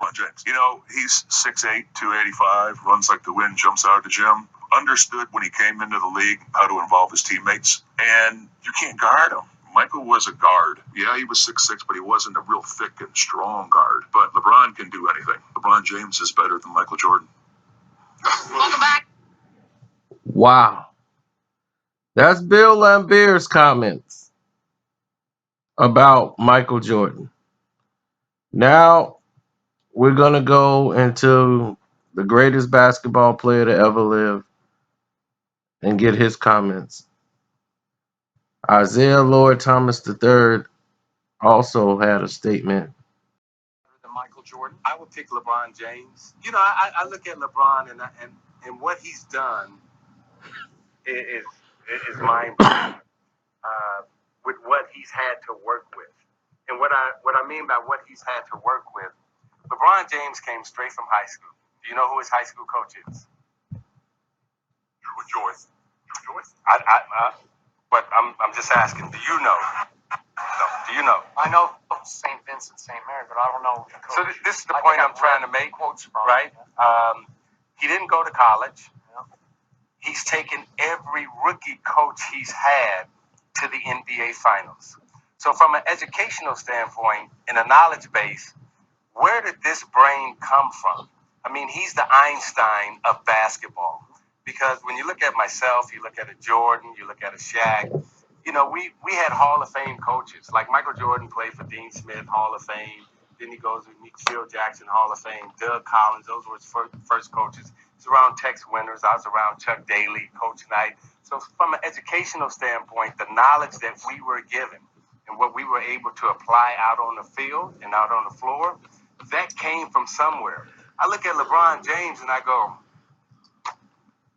LeBron James. You know, he's 6'8", 285, runs like the wind, jumps out of the gym. Understood when he came into the league how to involve his teammates, and you can't guard him. Michael was a guard. Yeah, he was 6'6", but he wasn't a real thick and strong guard. But LeBron can do anything. LeBron James is better than Michael Jordan. Welcome back. Wow. That's Bill Laimbeer's comments about Michael Jordan. Now we're going to go into the greatest basketball player to ever live and get his comments. Isiah Thomas III also had a statement. Than Michael Jordan. I would pick LeBron James. You know, I look at LeBron and what he's done is mind-blowing with what he's had to work with. And what I mean by what he's had to work with, LeBron James came straight from high school. Do you know who his high school coach is? Joyce. But I'm just asking. Do you know? No. Do you know? I know St. Vincent, St. Mary, but I don't know. So this is the point I'm trying to make. Quotes from, right? Yeah. He didn't go to college. Yeah. He's taken every rookie coach he's had to the NBA Finals. So from an educational standpoint and a knowledge base, where did this brain come from? I mean, he's the Einstein of basketball. Because when you look at myself, you look at a Jordan, you look at a Shaq, you know, we had Hall of Fame coaches. Like Michael Jordan played for Dean Smith, Hall of Fame. Then he goes and meets Phil Jackson, Hall of Fame. Doug Collins, those were his first coaches. He's around Tex Winters. I was around Chuck Daly, Coach Knight. So from an educational standpoint, the knowledge that we were given and what we were able to apply out on the field and out on the floor, that came from somewhere. I look at LeBron James and I go,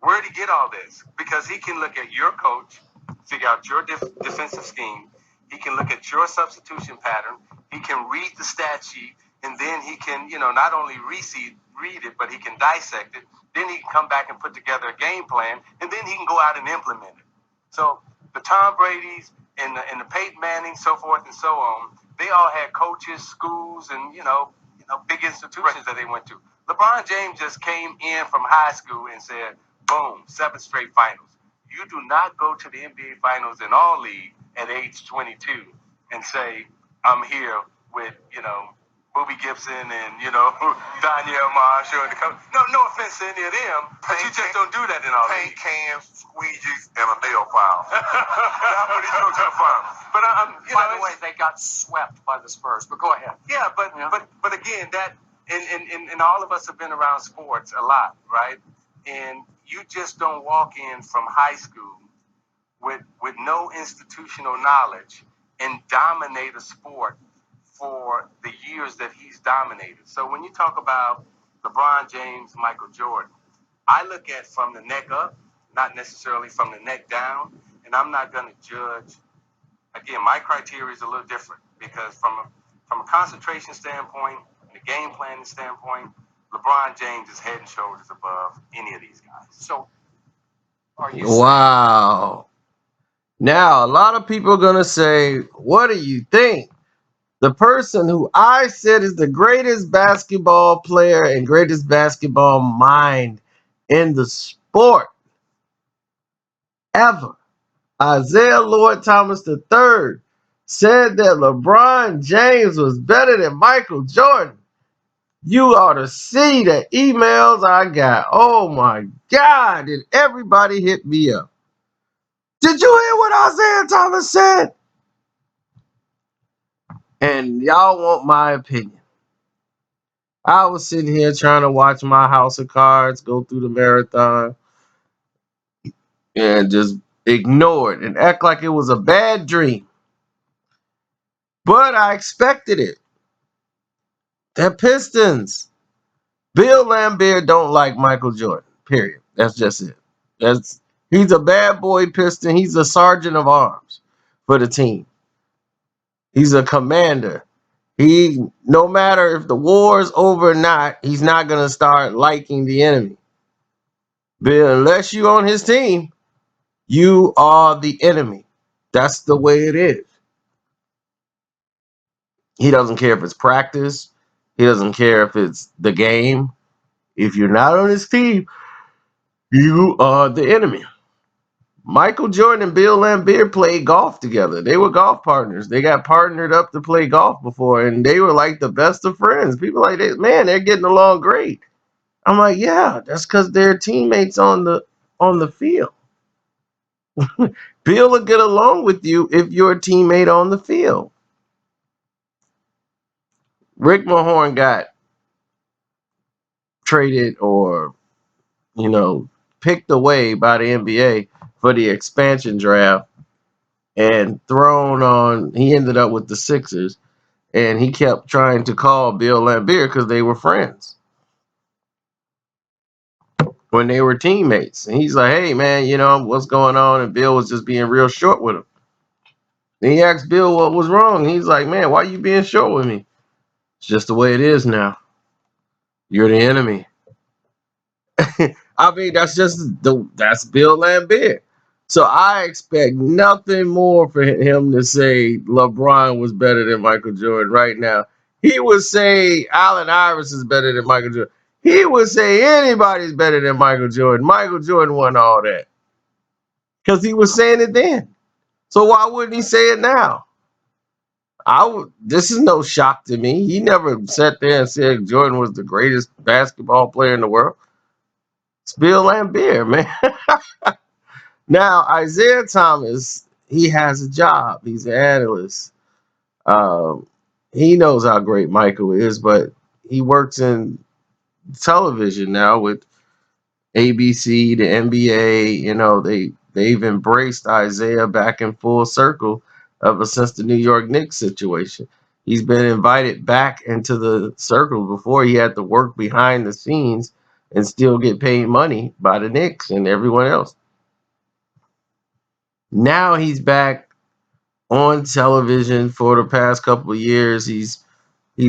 where did he get all this? Because he can look at your coach, figure out your defensive scheme. He can look at your substitution pattern. He can read the stat sheet, and then he can, you know, not only read it, but he can dissect it. Then he can come back and put together a game plan, and then he can go out and implement it. So the Tom Brady's and the Peyton Manning, so forth and so on, they all had coaches, schools, and you know, big institutions that they went to. LeBron James just came in from high school and said, boom, 7 straight finals. You do not go to the NBA Finals in all league at age 22 and say, I'm here with, you know, Boobie Gibson and, you know, Danielle Marshall and the coach. No offense to any of them, but you just don't do that in all Paint leagues. cans, squeegees, and a nail file. That's what he took to the finals. But By the way, they got swept by the Spurs. But go ahead. yeah, but again, that and all of us have been around sports a lot, right? And you just don't walk in from high school with no institutional knowledge and dominate a sport for the years that he's dominated. So when you talk about LeBron James, Michael Jordan, I look at from the neck up, not necessarily from the neck down, and I'm not going to judge. Again, my criteria is a little different because from a concentration standpoint, and a game planning standpoint, LeBron James is head and shoulders above any of these guys. So, are you Wow. Now, a lot of people are going to say, what do you think? The person who I said is the greatest basketball player and greatest basketball mind in the sport ever, Isiah Thomas III, said that LeBron James was better than Michael Jordan. You ought to see the emails I got. Oh my God, did everybody hit me up? Did you hear what Isiah Thomas said? And y'all want my opinion. I was sitting here trying to watch my House of Cards go through the marathon and just ignore it and act like it was a bad dream. But I expected it. The Pistons. Bill Laimbeer don't like Michael Jordan. Period. That's just it. He's a bad boy Piston. He's a sergeant of arms for the team. He's a commander. He, no matter if the war is over or not, he's not gonna start liking the enemy. Bill, unless you on his team, you are the enemy. That's the way it is. He doesn't care if it's practice. He doesn't care if it's the game. If you're not on his team, you are the enemy. Michael Jordan and Bill Laimbeer played golf together. They were golf partners. They got partnered up to play golf before, and they were like the best of friends. People like that, man, they're getting along great. I'm like, yeah, that's because they're teammates on the field. Bill will get along with you if you're a teammate on the field. Rick Mahorn got traded or, picked away by the NBA for the expansion draft and thrown on. He ended up with the Sixers, and he kept trying to call Bill Laimbeer because they were friends when they were teammates. And he's like, hey, man, what's going on? And Bill was just being real short with him. Then he asked Bill what was wrong. He's like, man, why you being short with me? It's just the way it is now. You're the enemy. I mean, that's Bill Laimbeer. So I expect nothing more for him to say LeBron was better than Michael Jordan right now. He would say Allen Iverson is better than Michael Jordan. He would say anybody's better than Michael Jordan. Michael Jordan won all that because he was saying it then. So why wouldn't he say it now? This is no shock to me. He never sat there and said Jordan was the greatest basketball player in the world. It's Bill Laimbeer, man. Now, Isiah Thomas, he has a job. He's an analyst. Um, he knows how great Michael is, but he works in television now with ABC, the NBA. They've embraced Isiah back in full circle ever since the New York Knicks situation. He's been invited back into the circle. Before he had to work behind the scenes and still get paid money by the Knicks and everyone else. Now he's back on television for the past couple of years. He's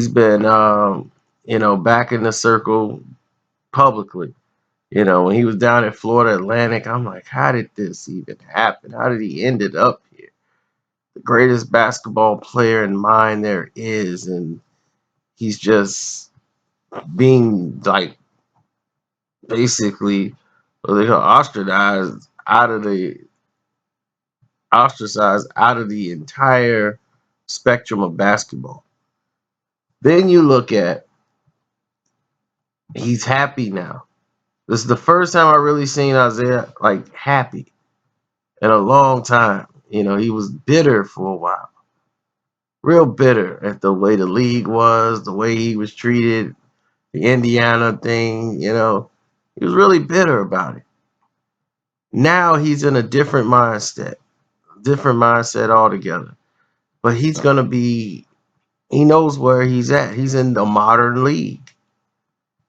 been back in the circle publicly. When he was down at Florida Atlantic, I'm like, how did this even happen? How did he ended up here? The greatest basketball player in mind there is, and he's just being like basically ostracized out of the entire spectrum of basketball. Then you look at he's happy now. This is the first time I really seen Isiah like happy in a long time. He was bitter for a while, real bitter at the way the league was, the way he was treated, the Indiana thing. He was really bitter about it. Now he's in a different mindset altogether. But he's gonna be. He knows where he's at. He's in the modern league.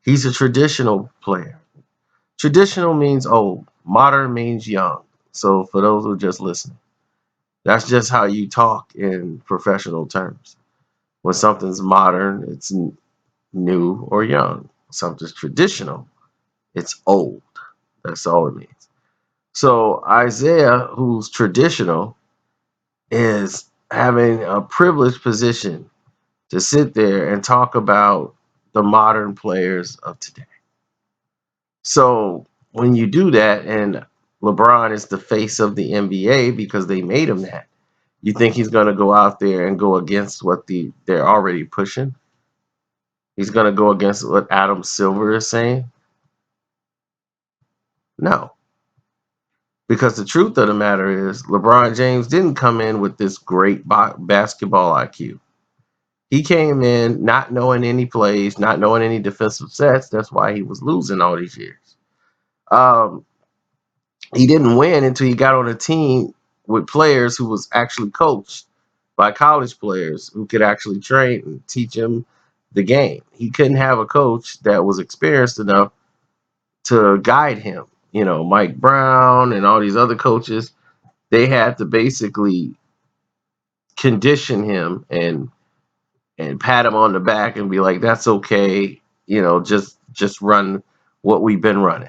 He's a traditional player. Traditional means old. Modern means young. So for those who are just listening, that's just how you talk in professional terms. When something's modern, it's new or young. Something's traditional, it's old. That's all it means. So Isiah, who's traditional, is having a privileged position to sit there and talk about the modern players of today. So when you do that, and LeBron is the face of the NBA because they made him that, you think he's going to go out there and go against what they're already pushing? He's going to go against what Adam Silver is saying? No. Because the truth of the matter is LeBron James didn't come in with this great basketball IQ. He came in not knowing any plays, not knowing any defensive sets. That's why he was losing all these years. Um, he didn't win until he got on a team with players who was actually coached by college players who could actually train and teach him the game. He couldn't have a coach that was experienced enough to guide him. Mike Brown and all these other coaches, they had to basically condition him and pat him on the back and be like, that's okay, just run what we've been running.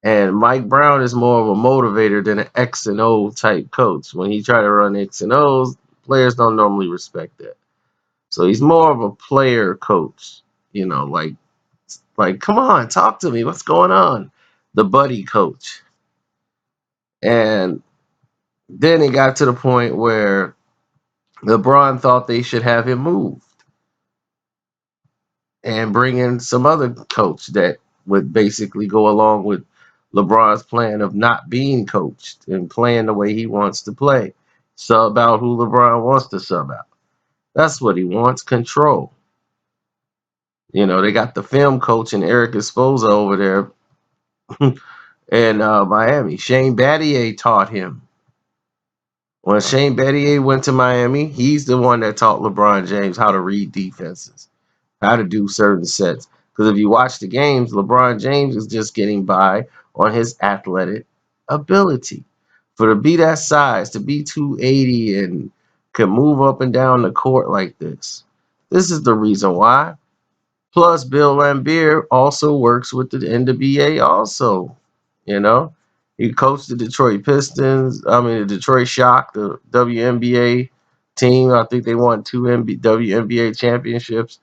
And Mike Brown is more of a motivator than an X and O type coach. When he try to run X and O's, players don't normally respect that. So he's more of a player coach, like come on, talk to me. What's going on? The buddy coach. And then it got to the point where LeBron thought they should have him moved and bring in some other coach that would basically go along with LeBron's plan of not being coached and playing the way he wants to play. Sub out who LeBron wants to sub out. That's what he wants, control. They got the film coach and Eric Esposa over there in Miami. Shane Battier taught him. When Shane Battier went to Miami, he's the one that taught LeBron James how to read defenses, how to do certain sets. Because if you watch the games, LeBron James is just getting by on his athletic ability. For to be that size, to be 280 and can move up and down the court like this. This is the reason why. Plus, Bill Laimbeer also works with the NBA also. You know, he coached the Detroit Pistons. I mean, the Detroit Shock, the WNBA team. I think they won two WNBA championships.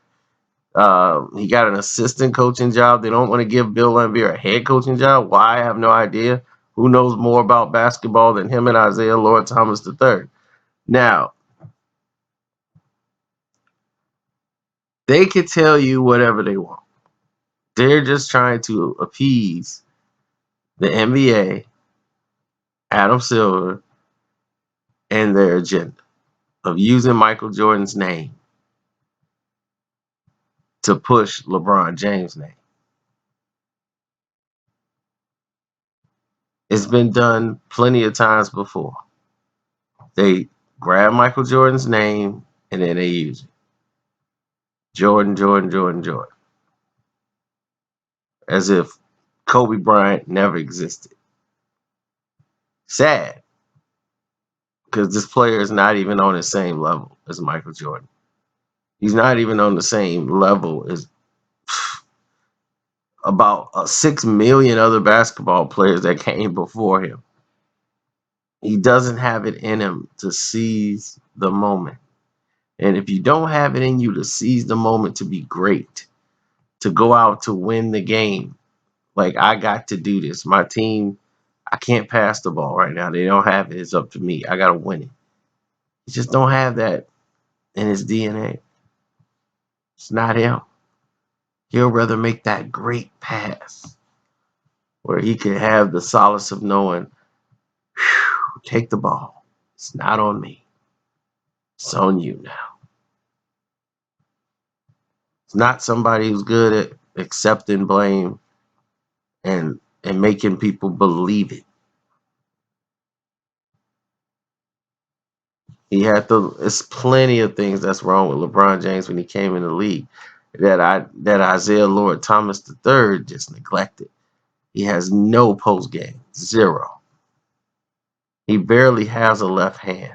He got an assistant coaching job. They don't want to give Bill Laimbeer a head coaching job. Why? I have no idea. Who knows more about basketball than him and Isiah Thomas III? Now, they could tell you whatever they want. They're just trying to appease the NBA, Adam Silver, and their agenda of using Michael Jordan's name to push LeBron James' name. It's been done plenty of times before. They grab Michael Jordan's name and then they use it. Jordan, Jordan, Jordan, Jordan. As if Kobe Bryant never existed. Sad. Because this player is not even on the same level as Michael Jordan. He's not even on the same level as about 6 million other basketball players that came before him. He doesn't have it in him to seize the moment. And if you don't have it in you to seize the moment to be great, to go out to win the game, like I got to do this. My team, I can't pass the ball right now. They don't have it. It's up to me. I got to win it. He just don't have that in his DNA. It's not him. He'll rather make that great pass where he can have the solace of knowing, take the ball. It's not on me. It's on you now. It's not somebody who's good at accepting blame and making people believe it. It's plenty of things that's wrong with LeBron James when he came in the league that Isiah Thomas III just neglected. He has no post game, zero. He barely has a left hand.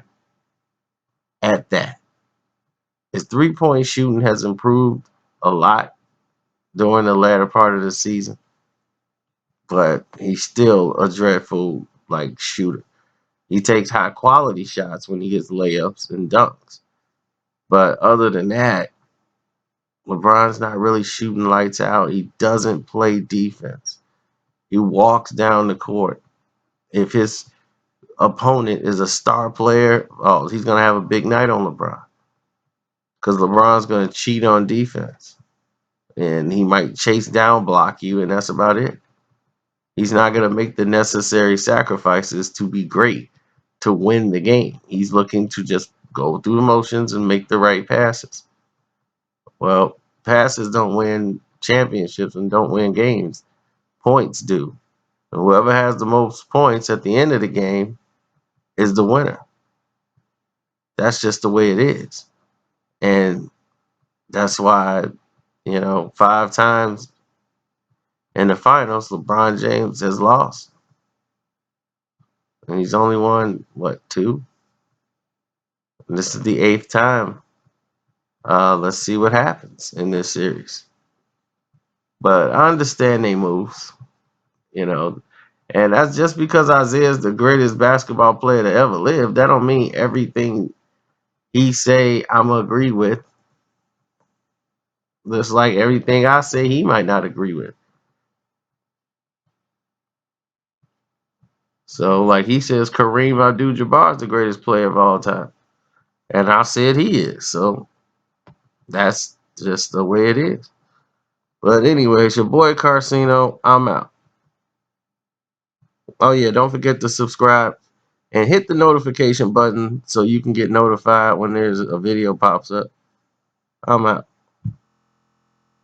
At that, his 3-point shooting has improved a lot during the latter part of the season, but he's still a dreadful shooter. He takes high quality shots when he gets layups and dunks. But other than that, LeBron's not really shooting lights out. He doesn't play defense. He walks down the court. If his opponent is a star player, he's going to have a big night on LeBron. Because LeBron's going to cheat on defense. And he might chase down block you, and that's about it. He's not going to make the necessary sacrifices to be great, to win the game. He's looking to just go through the motions and make the right passes. Well, passes don't win championships and don't win games. Points do. And whoever has the most points at the end of the game is the winner. That's just the way it is. And that's why, 5 times in the finals, LeBron James has lost. And he's only won, 2? And this is the 8th time. Let's see what happens in this series. But I understand they moves, and that's just because Isiah is the greatest basketball player to ever live. That don't mean everything he say I'm agree with. Just like everything I say, he might not agree with. So, like he says, Kareem Abdul-Jabbar is the greatest player of all time, and I said he is. So that's just the way it is. But anyways, your boy Karceno, I'm out. Oh yeah, don't forget to subscribe and hit the notification button so you can get notified when there's a video pops up. I'm out.